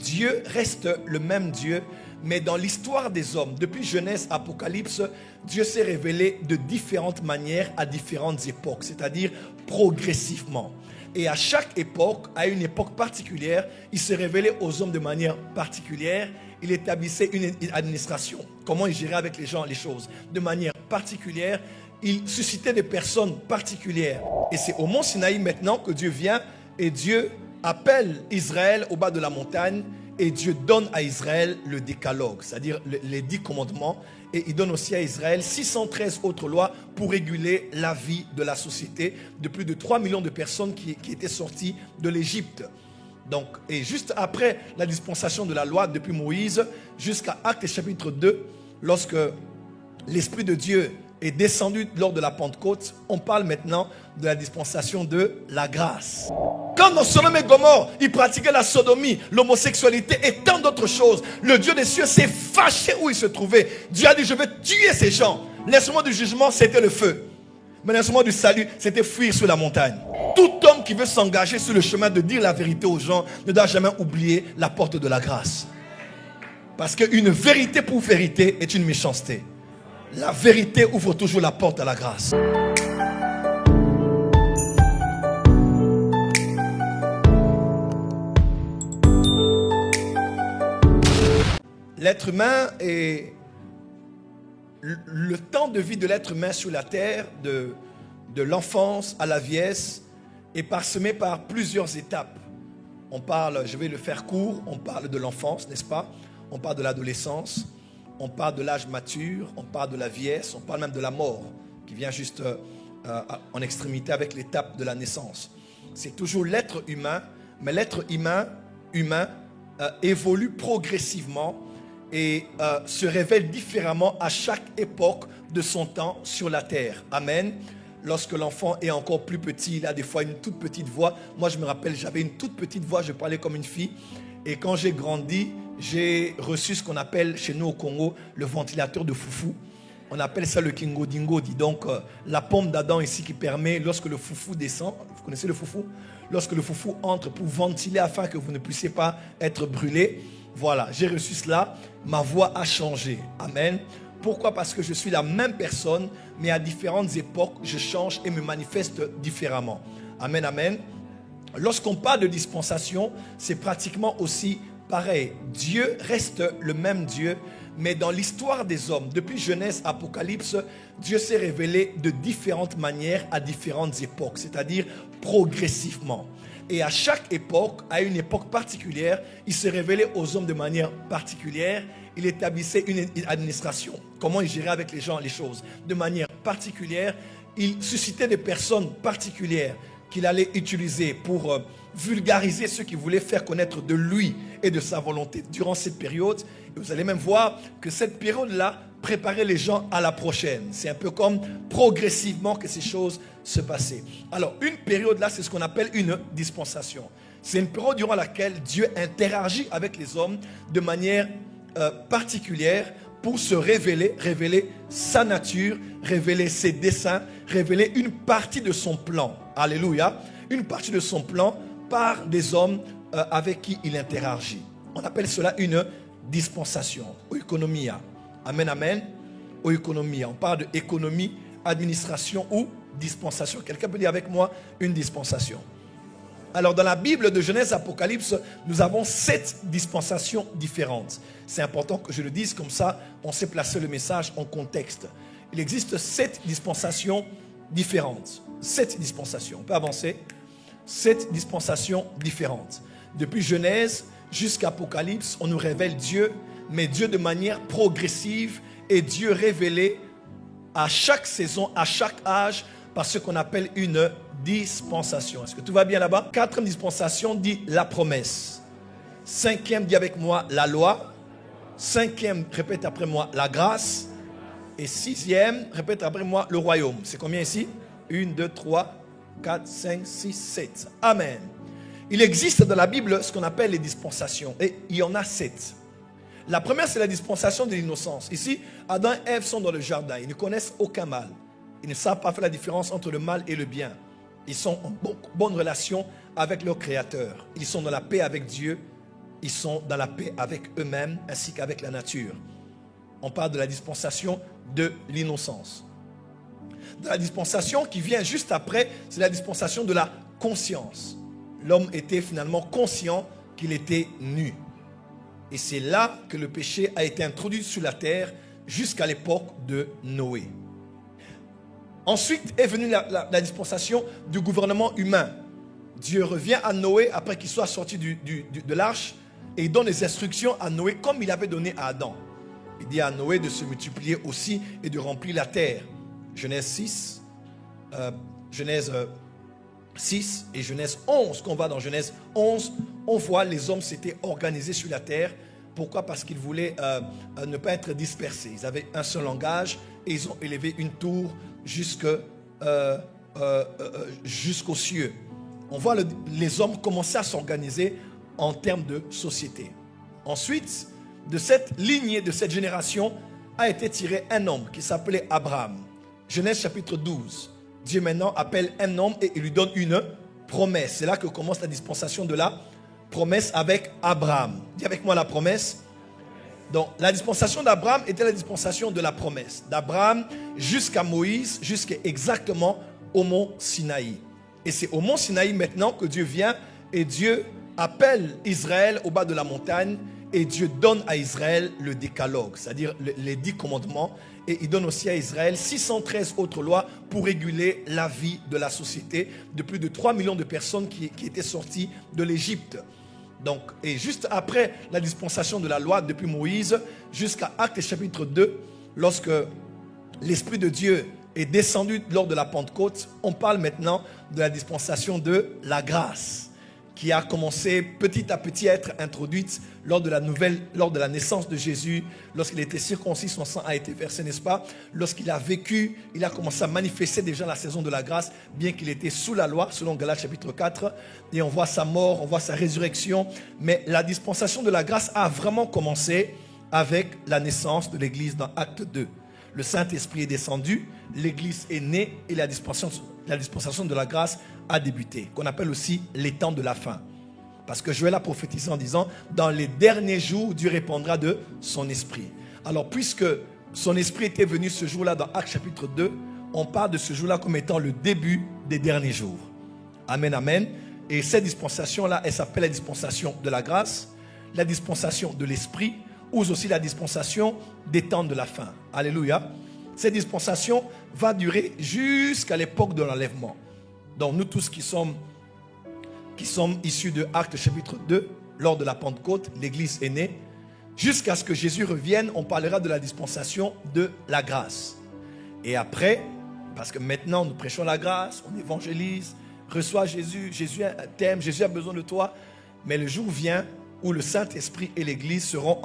Dieu reste le même Dieu, mais dans l'histoire des hommes, depuis Genèse, Apocalypse, Dieu s'est révélé de différentes manières à différentes époques, c'est-à-dire progressivement. Et à chaque époque, à une époque particulière, il se révélait aux hommes de manière particulière. Il établissait une administration, comment il gérait avec les gens les choses de manière particulière. Il suscitait des personnes particulières. Et c'est au mont Sinaï maintenant que Dieu vient et Dieu appelle Israël au bas de la montagne et Dieu donne à Israël le décalogue, c'est-à-dire les 10 commandements. Et il donne aussi à Israël 613 autres lois pour réguler la vie de la société de plus de 3 millions de personnes qui étaient sorties de l'Égypte. Donc, et juste après la dispensation de la loi, depuis Moïse jusqu'à Actes chapitre 2, lorsque l'Esprit de Dieu est descendu lors de la Pentecôte, on parle maintenant de la dispensation de la grâce. Quand dans Sodome et Gomorrhe, ils pratiquaient la sodomie, l'homosexualité et tant d'autres choses, le Dieu des cieux s'est fâché où il se trouvait. Dieu a dit, je vais tuer ces gens. L'instrument du jugement, c'était le feu. Mais l'instrument du salut, c'était fuir sur la montagne. Tout homme qui veut s'engager sur le chemin de dire la vérité aux gens ne doit jamais oublier la porte de la grâce. Parce qu'une vérité pour vérité est une méchanceté. La vérité ouvre toujours la porte à la grâce. L'être humain est... Le temps de vie de l'être humain sur la terre, de l'enfance à la vieillesse, est parsemé par plusieurs étapes. On parle, je vais le faire court, on parle de l'enfance, n'est-ce pas? On parle de l'adolescence, on parle de l'âge mature, on parle de la vieillesse, on parle même de la mort, qui vient juste en extrémité avec l'étape de la naissance. C'est toujours l'être humain, mais l'être humain évolue progressivement et se révèle différemment à chaque époque de son temps sur la terre. Amen. Lorsque l'enfant est encore plus petit, il a des fois une toute petite voix. Moi, je me rappelle, j'avais une toute petite voix, je parlais comme une fille. Et quand j'ai grandi, j'ai reçu ce qu'on appelle chez nous au Congo le ventilateur de foufou. On appelle ça le kingodingodi. Donc, la pomme d'Adam ici qui permet, lorsque le foufou descend, vous connaissez le foufou? Lorsque le foufou entre pour ventiler afin que vous ne puissiez pas être brûlé. Voilà, j'ai reçu cela, ma voix a changé. Amen. Pourquoi? Parce que je suis la même personne, mais à différentes époques, je change et me manifeste différemment. Amen, amen. Lorsqu'on parle de dispensation, c'est pratiquement aussi pareil. Dieu reste le même Dieu, mais dans l'histoire des hommes, depuis Genèse, Apocalypse, Dieu s'est révélé de différentes manières à différentes époques, c'est-à-dire progressivement. Et à chaque époque, à une époque particulière, il se révélait aux hommes de manière particulière. Il établissait une administration, comment il gérait avec les gens les choses de manière particulière. Il suscitait des personnes particulières qu'il allait utiliser pour vulgariser ceux qui voulaient faire connaître de lui et de sa volonté durant cette période. Et vous allez même voir que cette période-là préparait les gens à la prochaine. C'est un peu comme progressivement que ces choses se passaient. Alors, une période-là, c'est ce qu'on appelle une dispensation. C'est une période durant laquelle Dieu interagit avec les hommes de manière particulière pour se révéler sa nature, révéler ses desseins, révéler une partie de son plan. Alléluia. Une partie de son plan par des hommes avec qui il interagit. On appelle cela une dispensation. Oikonomia. Amen, amen. Oikonomia. On parle de économie, administration ou dispensation. Quelqu'un peut dire avec moi une dispensation. Alors dans la Bible de Genèse Apocalypse, nous avons 7 dispensations différentes. C'est important que je le dise, comme ça on sait placer le message en contexte. Il existe 7 dispensations différentes. 7 dispensations. On peut avancer. 7 dispensations différentes. Depuis Genèse jusqu'à Apocalypse, on nous révèle Dieu, mais Dieu de manière progressive et Dieu révélé à chaque saison, à chaque âge, par ce qu'on appelle une dispensation. Est-ce que tout va bien là-bas? 4e dispensation dit la promesse. 5e dit avec moi la loi. 5e, répète après moi la grâce. Et 6e, répète après moi le royaume. C'est combien ici? 1, 2, 3, 4, 5, 6, 7. Amen. Il existe dans la Bible ce qu'on appelle les dispensations. Et il y en a 7. La première, c'est la dispensation de l'innocence. Ici, Adam et Ève sont dans le jardin. Ils ne connaissent aucun mal. Ils ne savent pas faire la différence entre le mal et le bien. Ils sont en bonne relation avec leur Créateur. Ils sont dans la paix avec Dieu ils sont dans la paix avec eux-mêmes ainsi qu'avec la nature. On parle de la dispensation de l'innocence. Dans la dispensation qui vient juste après, c'est la dispensation de la conscience. L'homme était finalement conscient qu'il était nu. Et c'est là que le péché a été introduit sur la terre jusqu'à l'époque de Noé. Ensuite est venue la dispensation du gouvernement humain. Dieu revient à Noé après qu'il soit sorti de l'arche et il donne les instructions à Noé comme il avait donné à Adam. Il dit à Noé de se multiplier aussi et de remplir la terre. Genèse 6 et Genèse 11. Quand on va dans Genèse 11, on voit les hommes s'étaient organisés sur la terre. Pourquoi? Parce qu'ils voulaient ne pas être dispersés. Ils avaient un seul langage et ils ont élevé une tour jusqu'aux cieux. On voit les hommes commencer à s'organiser en termes de société. Ensuite, de cette lignée, de cette génération, a été tiré un homme qui s'appelait Abraham. Genèse chapitre 12. Dieu maintenant appelle un homme et il lui donne une promesse. C'est là que commence la dispensation de la promesse avec Abraham. Dis avec moi la promesse. Donc la dispensation d'Abraham était la dispensation de la promesse. D'Abraham jusqu'à Moïse, jusqu'à exactement au mont Sinaï. Et c'est au mont Sinaï maintenant que Dieu vient et Dieu appelle Israël au bas de la montagne et Dieu donne à Israël le décalogue, c'est-à-dire les 10 commandements. Et il donne aussi à Israël 613 autres lois pour réguler la vie de la société de plus de 3 millions de personnes qui étaient sorties de l'Égypte. Donc, et juste après la dispensation de la loi, depuis Moïse jusqu'à Actes chapitre 2, lorsque l'Esprit de Dieu est descendu lors de la Pentecôte, on parle maintenant de la dispensation de la grâce qui a commencé petit à petit à être introduite lors de la naissance de Jésus, lorsqu'il était circoncis, son sang a été versé, n'est-ce pas? Lorsqu'il a vécu, il a commencé à manifester déjà la saison de la grâce, bien qu'il était sous la loi, selon Galates chapitre 4, et on voit sa mort, on voit sa résurrection, mais la dispensation de la grâce a vraiment commencé avec la naissance de l'Église dans Acte 2. Le Saint-Esprit est descendu, l'Église est née et la dispensation de la grâce a débuté, qu'on appelle aussi les temps de la fin. Parce que Joël a prophétisé en disant, dans les derniers jours, Dieu répandra de son esprit. Alors, puisque son esprit était venu ce jour-là dans Actes chapitre 2, on parle de ce jour-là comme étant le début des derniers jours. Amen, amen. Et cette dispensation-là, elle s'appelle la dispensation de la grâce, la dispensation de l'esprit, ou aussi la dispensation des temps de la fin. Alléluia. Cette dispensation va durer jusqu'à l'époque de l'enlèvement. Donc nous tous qui sommes issus de Actes chapitre 2, lors de la Pentecôte, l'Église est née. Jusqu'à ce que Jésus revienne, on parlera de la dispensation de la grâce. Et après, parce que maintenant nous prêchons la grâce, on évangélise, reçoit Jésus, Jésus t'aime, Jésus a besoin de toi. Mais le jour vient où le Saint-Esprit et l'Église seront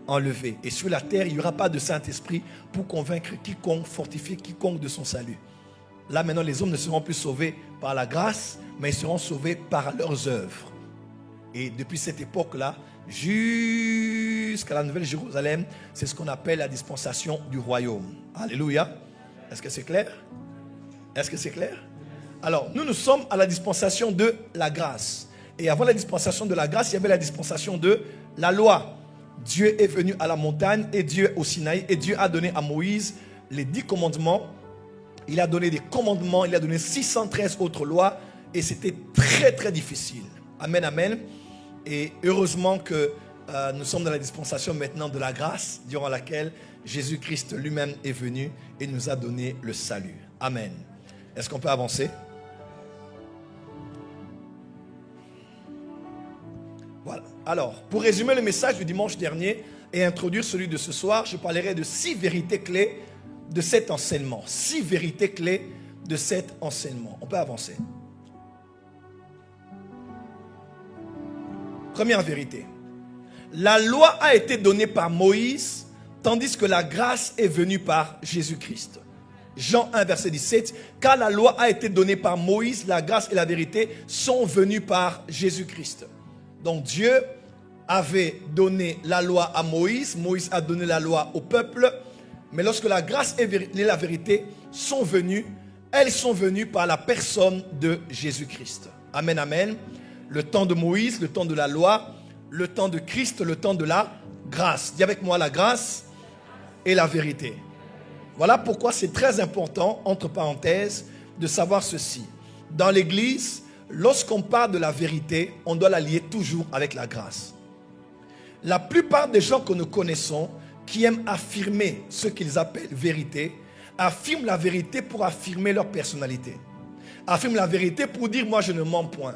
enlevés. Et sur la terre, il n'y aura pas de Saint-Esprit pour convaincre quiconque, fortifier quiconque de son salut. Là maintenant, les hommes ne seront plus sauvés par la grâce, mais ils seront sauvés par leurs œuvres. Et depuis cette époque-là, jusqu'à la Nouvelle Jérusalem, c'est ce qu'on appelle la dispensation du royaume. Alléluia. Est-ce que c'est clair? Est-ce que c'est clair? Alors, nous sommes à la dispensation de la grâce. Et avant la dispensation de la grâce, il y avait la dispensation de la loi. Dieu est venu à la montagne et Dieu au Sinaï et Dieu a donné à Moïse les 10 commandements. Il a donné des commandements, il a donné 613 autres lois et c'était très très difficile. Amen, amen. Et heureusement que nous sommes dans la dispensation maintenant de la grâce, durant laquelle Jésus-Christ lui-même est venu et nous a donné le salut. Amen. Est-ce qu'on peut avancer? Voilà. Alors, pour résumer le message du dimanche dernier et introduire celui de ce soir, je parlerai de 6 vérités clés de cet enseignement. 6 vérités clés de cet enseignement. On peut avancer. Première vérité. La loi a été donnée par Moïse, tandis que la grâce est venue par Jésus-Christ. Jean 1, verset 17. Car la loi a été donnée par Moïse, la grâce et la vérité sont venues par Jésus-Christ. Donc Dieu avait donné la loi à Moïse. Moïse a donné la loi au peuple. Mais lorsque la grâce et la vérité sont venues, elles sont venues par la personne de Jésus-Christ. Amen, amen. Le temps de Moïse, le temps de la loi, Le temps de Christ, le temps de la grâce. Dis avec moi la grâce et la vérité. Voilà pourquoi c'est très important, entre parenthèses, de savoir ceci. Dans l'Église, lorsqu'on parle de la vérité, on doit la lier toujours avec la grâce. La plupart des gens que nous connaissons, qui aiment affirmer ce qu'ils appellent vérité, affirment la vérité pour affirmer leur personnalité. Affirment la vérité pour dire « moi je ne mens point ».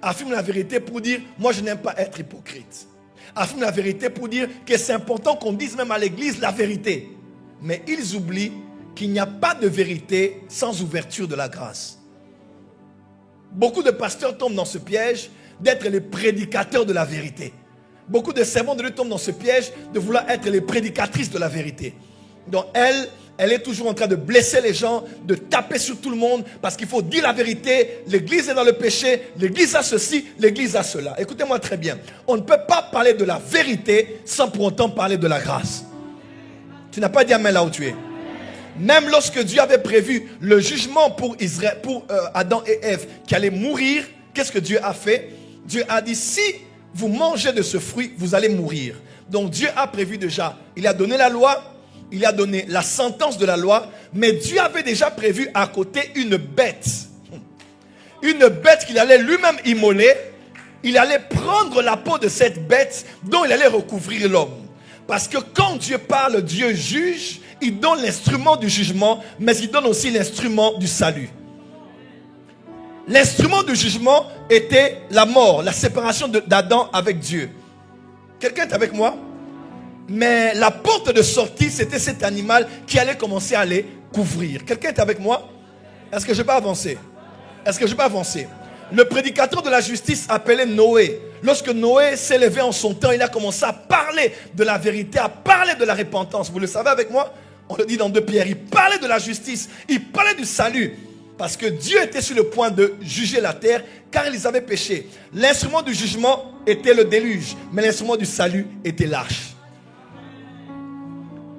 Affirment la vérité pour dire « moi je n'aime pas être hypocrite ». Affirment la vérité pour dire que c'est important qu'on dise même à l'église la vérité. Mais ils oublient qu'il n'y a pas de vérité sans ouverture de la grâce. Beaucoup de pasteurs tombent dans ce piège d'être les prédicateurs de la vérité. Beaucoup de servants de Dieu tombent dans ce piège de vouloir être les prédicatrices de la vérité. Donc elle est toujours en train de blesser les gens, de taper sur tout le monde, parce qu'il faut dire la vérité. L'église est dans le péché, l'église a ceci, l'église a cela. Écoutez-moi très bien. On ne peut pas parler de la vérité sans pour autant parler de la grâce. Tu n'as pas dit amen là où tu es. Même lorsque Dieu avait prévu le jugement pour Israël, pour Adam et Ève qui allaient mourir, qu'est-ce que Dieu a fait? Dieu a dit, si vous mangez de ce fruit, vous allez mourir. Donc Dieu a prévu déjà, il a donné la loi, il a donné la sentence de la loi, mais Dieu avait déjà prévu à côté une bête. Une bête qu'il allait lui-même immoler. Il allait prendre la peau de cette bête dont il allait recouvrir l'homme. Parce que quand Dieu parle, Dieu juge, il donne l'instrument du jugement, mais il donne aussi l'instrument du salut. L'instrument du jugement était la mort, la séparation d'Adam avec Dieu. Quelqu'un est avec moi? Mais la porte de sortie, c'était cet animal qui allait commencer à les couvrir. Quelqu'un est avec moi? Est-ce que je peux avancer? Est-ce que je peux avancer? Le prédicateur de la justice appelé Noé. Lorsque Noé s'est levé en son temps, il a commencé à parler de la vérité, à parler de la repentance. Vous le savez avec moi? On le dit dans 2 Pierre. Il parlait de la justice, il parlait du salut. Parce que Dieu était sur le point de juger la terre, car ils avaient péché. L'instrument du jugement était le déluge, mais l'instrument du salut était l'arche.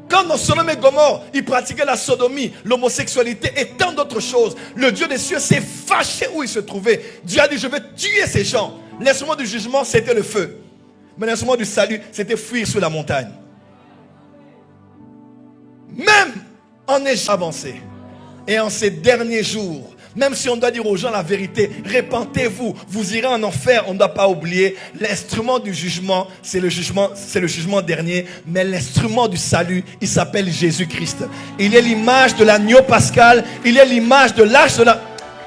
Quand dans Sodome et Gomorrhe, ils pratiquaient la sodomie, l'homosexualité et tant d'autres choses, le Dieu des cieux s'est fâché où il se trouvait. Dieu a dit, je vais tuer ces gens. L'instrument du jugement, c'était le feu. Mais l'instrument du salut, c'était fuir sur la montagne. Même en Égypte avancé, et en ces derniers jours, même si on doit dire aux gens la vérité, repentez-vous, vous irez en enfer, on ne doit pas oublier, l'instrument du jugement, c'est le jugement dernier, mais l'instrument du salut, il s'appelle Jésus-Christ. Il est l'image de l'agneau pascal, il est l'image de l'arche de la...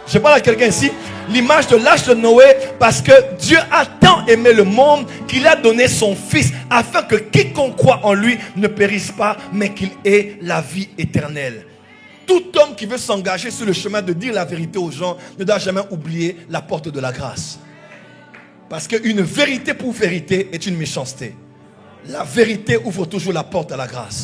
Je parle à quelqu'un ici, l'image de l'arche de Noé, parce que Dieu a tant aimé le monde qu'il a donné son Fils, afin que quiconque croit en lui ne périsse pas, mais qu'il ait la vie éternelle. Tout homme qui veut s'engager sur le chemin de dire la vérité aux gens ne doit jamais oublier la porte de la grâce. Parce qu'une vérité pour vérité est une méchanceté. La vérité ouvre toujours la porte à la grâce.